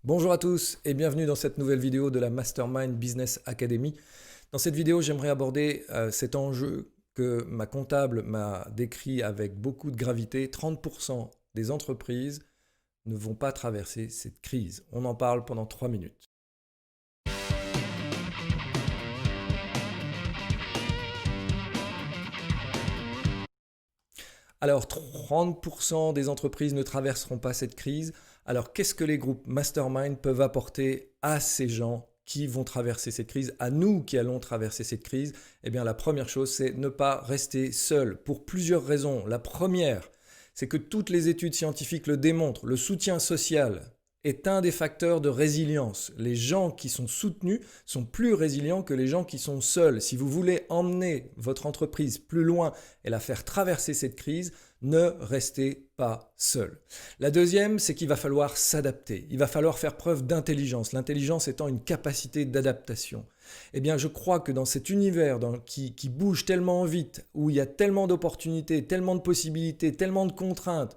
Bonjour à tous et bienvenue dans cette nouvelle vidéo de la Mastermind Business Academy. Dans cette vidéo, j'aimerais aborder cet enjeu que ma comptable m'a décrit avec beaucoup de gravité. 30% des entreprises ne vont pas traverser cette crise. On en parle pendant 3 minutes. Alors, 30% des entreprises ne traverseront pas cette crise. Alors, qu'est-ce que les groupes Mastermind peuvent apporter à ces gens qui vont traverser cette crise, à nous qui allons traverser cette crise? Eh bien, la première chose, c'est ne pas rester seul pour plusieurs raisons. La première, c'est que toutes les études scientifiques le démontrent. Le soutien social est un des facteurs de résilience. Les gens qui sont soutenus sont plus résilients que les gens qui sont seuls. Si vous voulez emmener votre entreprise plus loin et la faire traverser cette crise, ne restez pas seul. La deuxième, c'est qu'il va falloir s'adapter. Il va falloir faire preuve d'intelligence. L'intelligence étant une capacité d'adaptation. Eh bien, je crois que dans cet univers qui bouge tellement vite, où il y a tellement d'opportunités, tellement de possibilités, tellement de contraintes,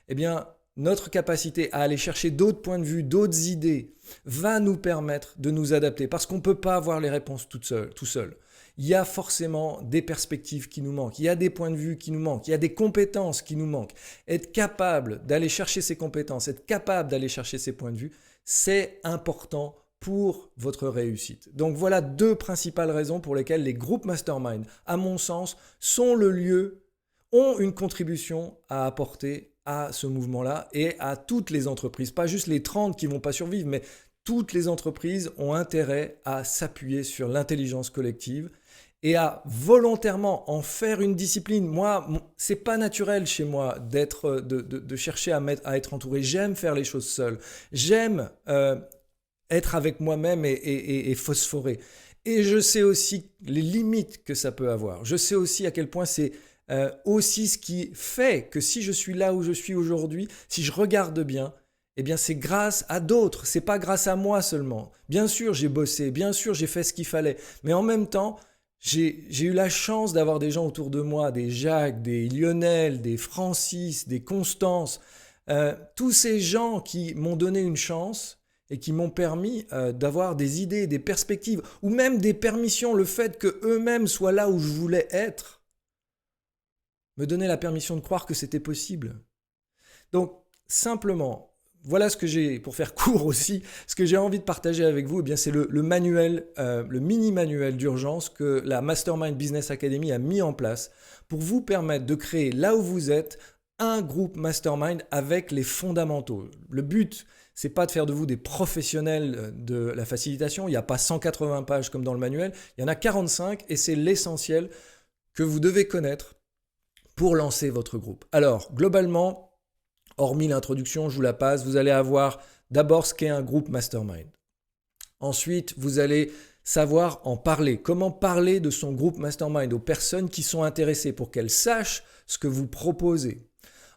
eh bien, notre capacité à aller chercher d'autres points de vue, d'autres idées, va nous permettre de nous adapter. Parce qu'on ne peut pas avoir les réponses tout seul. Il y a forcément des perspectives qui nous manquent, il y a des points de vue qui nous manquent, il y a des compétences qui nous manquent. Être capable d'aller chercher ces compétences, être capable d'aller chercher ces points de vue, c'est important pour votre réussite. Donc voilà deux principales raisons pour lesquelles les groupes mastermind, à mon sens, sont le lieu, ont une contribution à apporter à ce mouvement-là et à toutes les entreprises. Pas juste les 30 qui ne vont pas survivre, mais toutes les entreprises ont intérêt à s'appuyer sur l'intelligence collective et à volontairement en faire une discipline. Moi, c'est pas naturel chez moi de chercher à être entouré. J'aime faire les choses seul. J'aime être avec moi-même et phosphorer. Et je sais aussi les limites que ça peut avoir. Je sais aussi à quel point c'est aussi ce qui fait que si je suis là où je suis aujourd'hui, si je regarde bien, eh bien c'est grâce à d'autres, c'est pas grâce à moi seulement. Bien sûr, j'ai bossé, bien sûr, j'ai fait ce qu'il fallait, mais en même temps, j'ai eu la chance d'avoir des gens autour de moi, des Jacques, des Lionel, des Francis, des Constance, tous ces gens qui m'ont donné une chance et qui m'ont permis d'avoir des idées, des perspectives, ou même des permissions, le fait qu'eux-mêmes soient là où je voulais être me donnait la permission de croire que c'était possible. Donc, simplement, voilà ce que j'ai, pour faire court aussi, ce que j'ai envie de partager avec vous, eh bien, c'est le manuel, le mini-manuel d'urgence que la Mastermind Business Academy a mis en place pour vous permettre de créer là où vous êtes un groupe mastermind avec les fondamentaux. Le but, c'est pas de faire de vous des professionnels de la facilitation. Il n'y a pas 180 pages comme dans le manuel. Il y en a 45 et c'est l'essentiel que vous devez connaître pour lancer votre groupe. Alors, globalement, hormis l'introduction, je vous la passe, vous allez avoir d'abord ce qu'est un groupe mastermind. Ensuite, vous allez savoir en parler. Comment parler de son groupe mastermind aux personnes qui sont intéressées pour qu'elles sachent ce que vous proposez.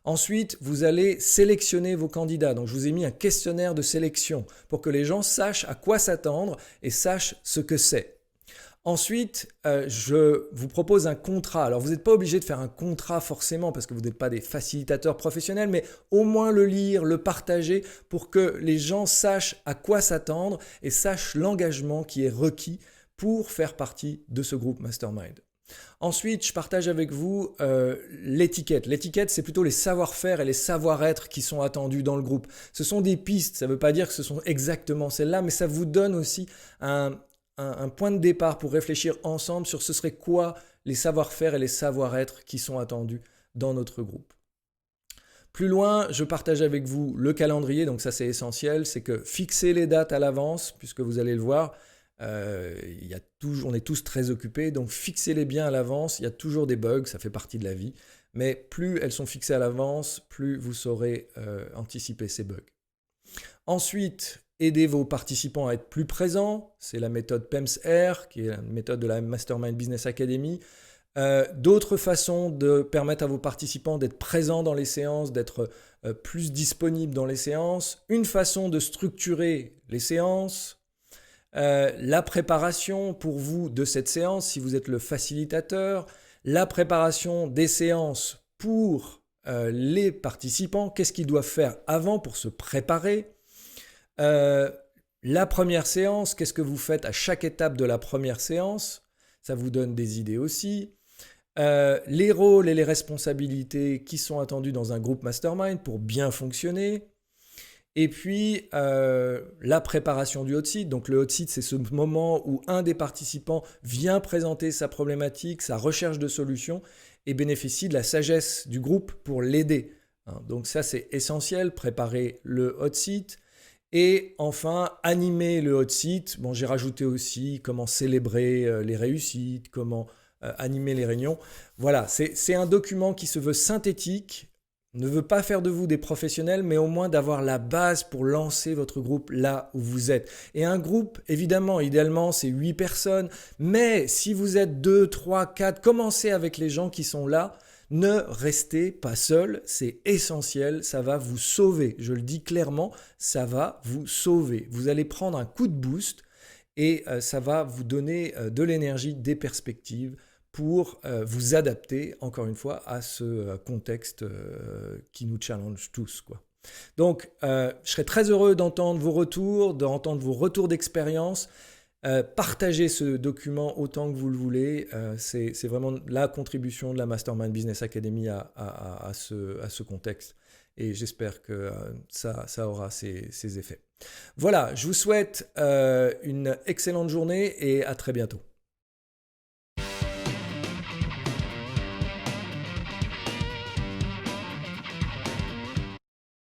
Ensuite, vous allez sélectionner vos candidats. Donc, je vous ai mis un questionnaire de sélection pour que les gens sachent à quoi s'attendre et sachent ce que c'est. Ensuite, je vous propose un contrat. Alors, vous n'êtes pas obligé de faire un contrat forcément parce que vous n'êtes pas des facilitateurs professionnels, mais au moins le lire, le partager pour que les gens sachent à quoi s'attendre et sachent l'engagement qui est requis pour faire partie de ce groupe Mastermind. Ensuite, je partage avec vous l'étiquette. L'étiquette, c'est plutôt les savoir-faire et les savoir-être qui sont attendus dans le groupe. Ce sont des pistes, ça ne veut pas dire que ce sont exactement celles-là, mais ça vous donne aussi un point de départ pour réfléchir ensemble sur ce serait quoi les savoir-faire et les savoir-être qui sont attendus dans notre groupe. Plus loin, je partage avec vous le calendrier, donc ça c'est essentiel, c'est que fixer les dates à l'avance, puisque vous allez le voir, on est tous très occupés, donc fixez-les bien à l'avance, il y a toujours des bugs, ça fait partie de la vie, mais plus elles sont fixées à l'avance, plus vous saurez anticiper ces bugs. Ensuite, aidez vos participants à être plus présents. C'est la méthode PEMS-R, qui est la méthode de la Mastermind Business Academy. D'autres façons de permettre à vos participants d'être présents dans les séances, d'être plus disponibles dans les séances. Une façon de structurer les séances. La préparation pour vous de cette séance, si vous êtes le facilitateur. La préparation des séances pour les participants. Qu'est-ce qu'ils doivent faire avant pour se préparer ? Euh, la première séance, qu'est-ce que vous faites à chaque étape de la première séance? Ça vous donne des idées aussi. Les rôles et les responsabilités qui sont attendus dans un groupe mastermind pour bien fonctionner. Et puis, la préparation du hot seat. Donc, le hot seat, c'est ce moment où un des participants vient présenter sa problématique, sa recherche de solutions et bénéficie de la sagesse du groupe pour l'aider. Donc, ça, c'est essentiel, préparer le hot seat. Et enfin, animer le hot seat. Bon, j'ai rajouté aussi comment célébrer les réussites, comment animer les réunions. Voilà, c'est un document qui se veut synthétique, ne veut pas faire de vous des professionnels, mais au moins d'avoir la base pour lancer votre groupe là où vous êtes. Et un groupe, évidemment, idéalement, c'est 8 personnes, mais si vous êtes 2, 3, 4, commencez avec les gens qui sont là. Ne restez pas seul, c'est essentiel, ça va vous sauver. Je le dis clairement, ça va vous sauver. Vous allez prendre un coup de boost et ça va vous donner de l'énergie, des perspectives pour vous adapter, encore une fois, à ce contexte qui nous challenge tous, quoi. Donc, je serais très heureux d'entendre vos retours, d'entendre vos retours d'expérience. Partagez ce document autant que vous le voulez. C'est vraiment la contribution de la Mastermind Business Academy à ce contexte. Et j'espère que ça aura ses effets. Voilà, je vous souhaite une excellente journée et à très bientôt.